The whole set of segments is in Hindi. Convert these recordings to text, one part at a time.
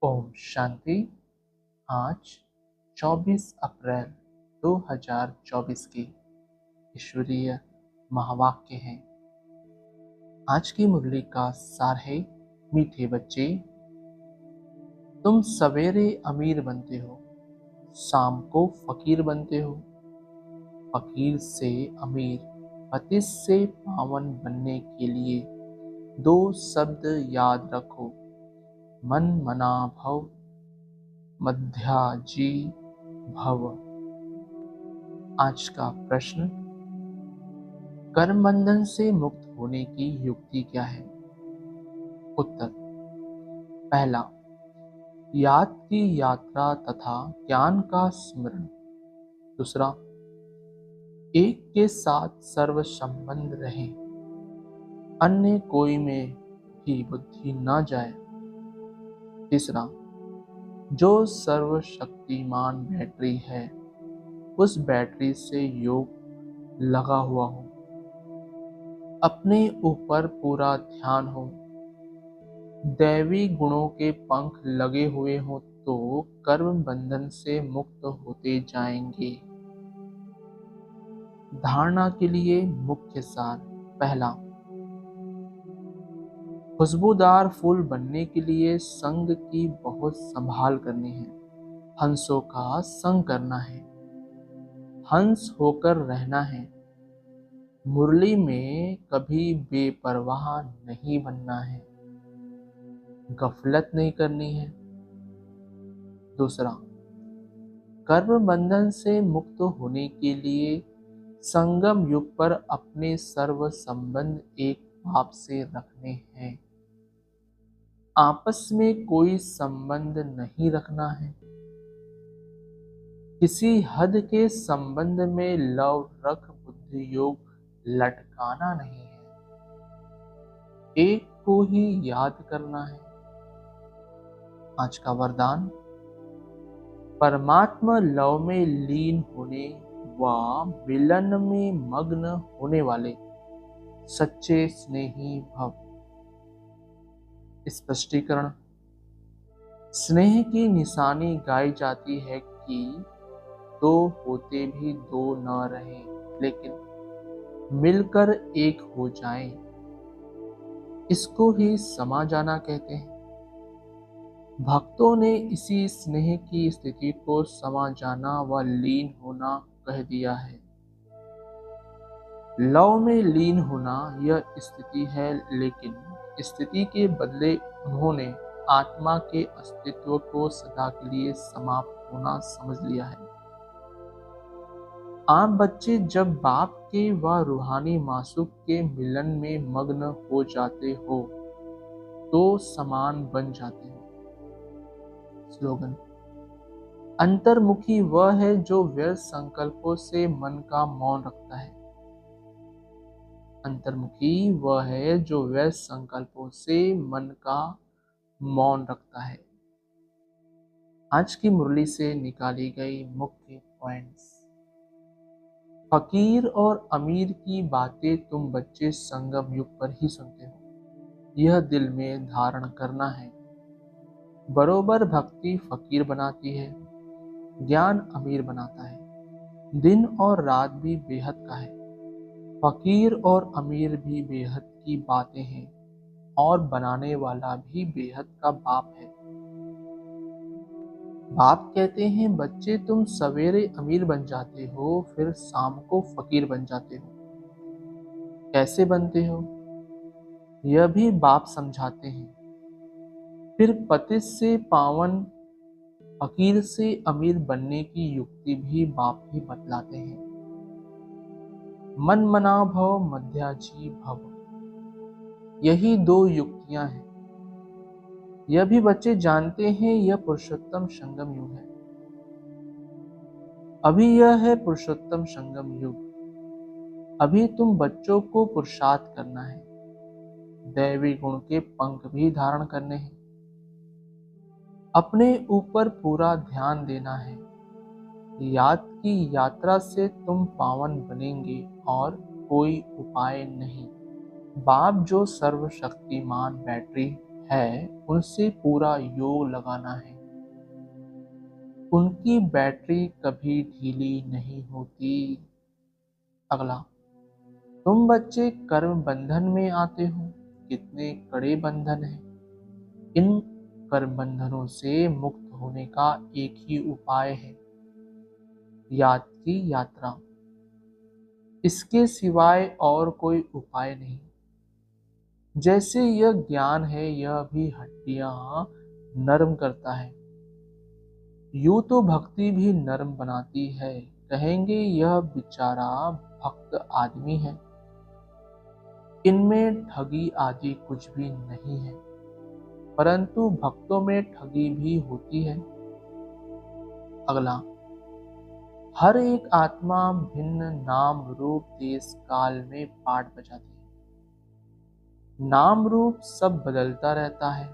ओम शांति। आज 24 अप्रैल 2024 की ईश्वरीय महावाक्य है। आज की मुरली का सार है, मीठे बच्चे, तुम सवेरे अमीर बनते हो, शाम को फकीर बनते हो। फकीर से अमीर, पतित से पावन बनने के लिए दो शब्द याद रखो, मन मना भव, मध्याजी भव। आज का प्रश्न, कर्म बंधन से मुक्त होने की युक्ति क्या है? उत्तर, पहला, याद की यात्रा तथा ज्ञान का स्मरण। दूसरा, एक के साथ सर्व संबंध रहे, अन्य कोई में भी बुद्धि न जाए। तीसरा, जो सर्वशक्तिमान बैटरी है, उस बैटरी से योग लगा हुआ हो, अपने ऊपर पूरा ध्यान हो, दैवी गुणों के पंख लगे हुए हों तो कर्म बंधन से मुक्त होते जाएंगे। धारणा के लिए मुख्य सार। पहला, खुशबूदार फूल बनने के लिए संग की बहुत संभाल करनी है। हंसों का संग करना है, हंस होकर रहना है। मुरली में कभी बेपरवाह नहीं बनना है, गफलत नहीं करनी है। दूसरा, कर्म बंधन से मुक्त होने के लिए संगम युग पर अपने सर्व संबंध एक भाव से रखने हैं। आपस में कोई संबंध नहीं रखना है। किसी हद के संबंध में लव रख बुद्धि योग लटकाना नहीं है। एक को ही याद करना है। आज का वरदान, परमात्मा लव में लीन होने व मिलन में मग्न होने वाले सच्चे स्नेही भव। स्पष्टीकरण, स्नेह की निशानी गाई जाती है कि दो होते भी दो न रहे, लेकिन मिलकर एक हो जाएं। इसको ही समा जाना कहते हैं। भक्तों ने इसी स्नेह की स्थिति को समा जाना व लीन होना कह दिया है। लव में लीन होना यह स्थिति है, लेकिन स्थिति के बदले उन्होंने आत्मा के अस्तित्व को सदा के लिए समाप्त होना समझ लिया है। आप बच्चे जब बाप के व रूहानी मासूक के मिलन में मग्न हो जाते हो तो समान बन जाते हो। स्लोगन, अंतर्मुखी वह है जो व्यर्थ संकल्पों से मन का मौन रखता है। अंतर्मुखी वह है जो व्यर्थ संकल्पों से मन का मौन रखता है। आज की मुरली से निकाली गई मुख्य पॉइंट्स। फकीर और अमीर की बातें तुम बच्चे संगम युग पर ही सुनते हो। यह दिल में धारण करना है। बरोबर भक्ति फकीर बनाती है, ज्ञान अमीर बनाता है। दिन और रात भी बेहद का है। फकीर और अमीर भी बेहद की बातें हैं और बनाने वाला भी बेहद का बाप है। बाप कहते हैं, बच्चे तुम सवेरे अमीर बन जाते हो, फिर शाम को फकीर बन जाते हो। कैसे बनते हो यह भी बाप समझाते हैं। फिर पतित से पावन, फकीर से अमीर बनने की युक्ति भी बाप ही बतलाते हैं। मन मना भव, मध्याजी भव, यही दो युक्तियां हैं। यह भी बच्चे जानते हैं, यह पुरुषोत्तम संगम युग है। अभी यह है पुरुषोत्तम संगम युग। अभी तुम बच्चों को पुरुषार्थ करना है, दैवी गुण के पंख भी धारण करने हैं, अपने ऊपर पूरा ध्यान देना है। याद की यात्रा से तुम पावन बनेंगे और कोई उपाय नहीं। बाप जो सर्वशक्तिमान बैटरी है उनसे पूरा योग लगाना है। उनकी बैटरी कभी ढीली नहीं होती। अगला, तुम बच्चे कर्म बंधन में आते हो। कितने कड़े बंधन हैं। इन कर्म बंधनों से मुक्त होने का एक ही उपाय है, याद की यात्रा। इसके सिवाय और कोई उपाय नहीं। जैसे यह ज्ञान है, यह भी हड्डियां नरम करता है। यूं तो भक्ति भी नरम बनाती है। कहेंगे यह बेचारा भक्त आदमी है, इनमें ठगी आदि कुछ भी नहीं है। परंतु भक्तों में ठगी भी होती है। अगला, हर एक आत्मा भिन्न नाम रूप देश काल में पाठ बजाती है। नाम रूप सब बदलता रहता है।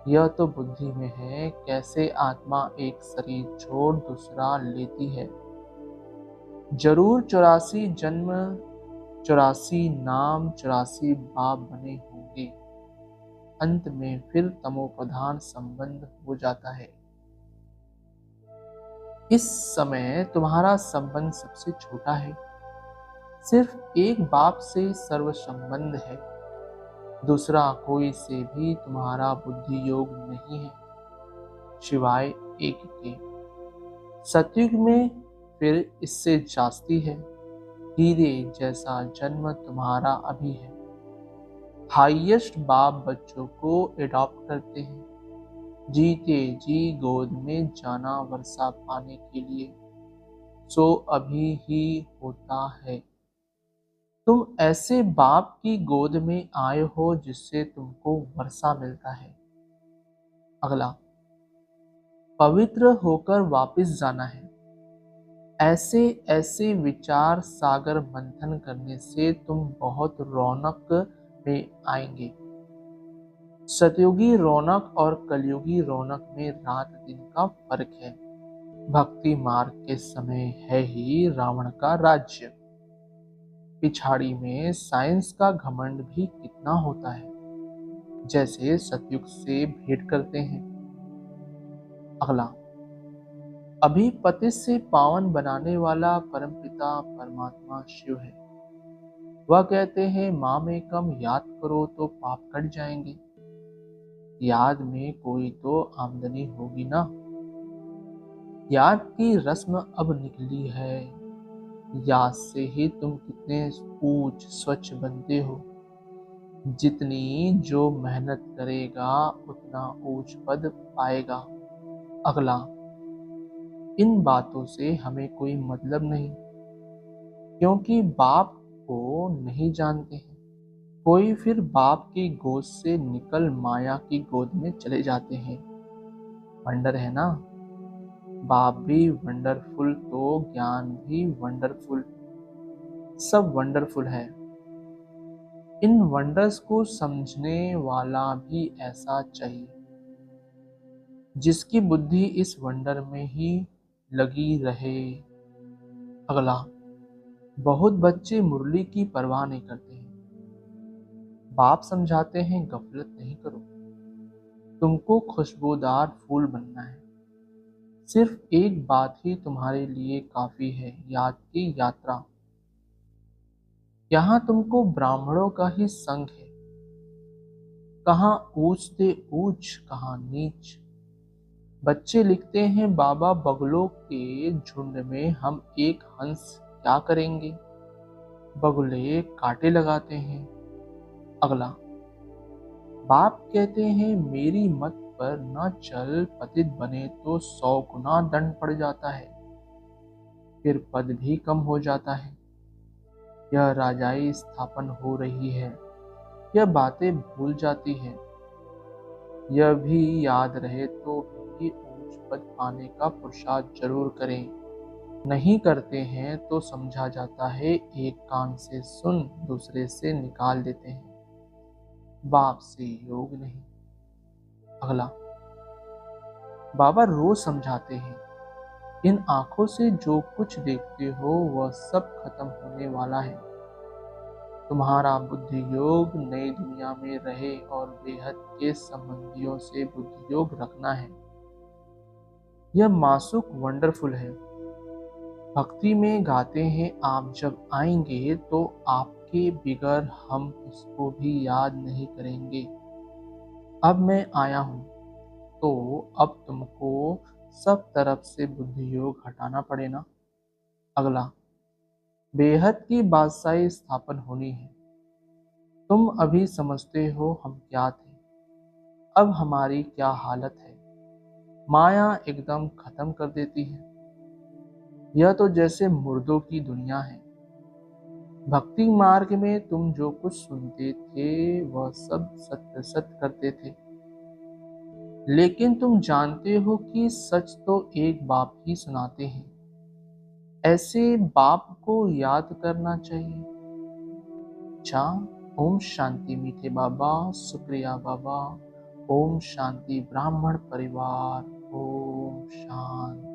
यह तो बुद्धि में है, कैसे आत्मा एक शरीर छोड़ दूसरा लेती है। जरूर 84 जन्म, 84 नाम, 84 बाप बने होंगे। अंत में फिर तमोप्रधान संबंध हो जाता है। इस समय तुम्हारा संबंध सबसे छोटा है। सिर्फ एक बाप से सर्व संबंध है। दूसरा कोई से भी तुम्हारा बुद्धि योग नहीं है, शिवाय एक के। सतयुग में फिर इससे जास्ती है। हीरे जैसा जन्म तुम्हारा अभी है। हाईएस्ट बाप बच्चों को एडॉप्ट करते हैं, जीते जी गोद में जाना वर्षा पाने के लिए। सो अभी ही होता है। तुम ऐसे बाप की गोद में आए हो जिससे तुमको वर्षा मिलता है। अगला, पवित्र होकर वापस जाना है। ऐसे ऐसे विचार सागर मंथन करने से तुम बहुत रौनक में आएंगे। सतयुगी रौनक और कलयुगी रौनक में रात दिन का फर्क है। भक्ति मार्ग के समय है ही रावण का राज्य। पिछाड़ी में साइंस का घमंड भी कितना होता है, जैसे सतयुग से भेंट करते हैं। अगला, अभी पति से पावन बनाने वाला परमपिता परमात्मा शिव है। वह कहते हैं माम एकम याद करो तो पाप कट जाएंगे। याद में कोई तो आमदनी होगी ना। याद की रस्म अब निकली है। याद से ही तुम कितने ऊंच स्वच्छ बनते हो। जितनी जो मेहनत करेगा उतना ऊंच पद पाएगा। अगला, इन बातों से हमें कोई मतलब नहीं, क्योंकि बाप को नहीं जानते हैं। कोई फिर बाप की गोद से निकल माया की गोद में चले जाते हैं। वंडर है ना। बाप भी वंडरफुल तो ज्ञान भी वंडरफुल, सब वंडरफुल है। इन वंडर्स को समझने वाला भी ऐसा चाहिए, जिसकी बुद्धि इस वंडर में ही लगी रहे। अगला, बहुत बच्चे मुरली की परवाह नहीं करते हैं। बाप समझाते हैं गफलत नहीं करो, तुमको खुशबूदार फूल बनना है। सिर्फ एक बात ही तुम्हारे लिए काफी है, याद की यात्रा। यहाँ तुमको ब्राह्मणों का ही संग है। कहाँ ऊंच से ऊंच, कहाँ नीच। बच्चे लिखते हैं बाबा बगुलों के झुंड में हम एक हंस क्या करेंगे। बगुले कांटे लगाते हैं। अगला, बाप कहते हैं मेरी मत पर न चल, पतित बने तो 100 गुना दंड पड़ जाता है, फिर पद भी कम हो जाता है। यह राजाई स्थापन हो रही है, यह बातें भूल जाती है। यह भी याद रहे तो भी ऊंच पद पाने का पुरुषार्थ जरूर करें। नहीं करते हैं तो समझा जाता है एक कान से सुन दूसरे से निकाल देते हैं। बाप से योग नहीं। अगला, बाबा रोज समझाते हैं इन आंखों से जो कुछ देखते हो वह सब खत्म होने वाला है। तुम्हारा बुद्धि योग नई दुनिया में रहे और बेहद के संबंधियों से बुद्धि योग रखना है। यह मासूक वंडरफुल है। भक्ति में गाते हैं, आप जब आएंगे तो आपके बिगर हम इसको भी याद नहीं करेंगे। अब मैं आया हूँ तो अब तुमको सब तरफ से बुद्धि योग हटाना पड़े ना। अगला, बेहद की बादशाही स्थापन होनी है। तुम अभी समझते हो हम क्या थे, अब हमारी क्या हालत है। माया एकदम खत्म कर देती है। यह तो जैसे मुर्दों की दुनिया है। भक्ति मार्ग में तुम जो कुछ सुनते थे वह सब सत्य सत्य करते थे, लेकिन तुम जानते हो कि सच तो एक बाप ही सुनाते हैं। ऐसे बाप को याद करना चाहिए। अच्छा, ओम शांति मीठे बाबा, शुक्रिया बाबा। ओम शांति ब्राह्मण परिवार, ओम शांति।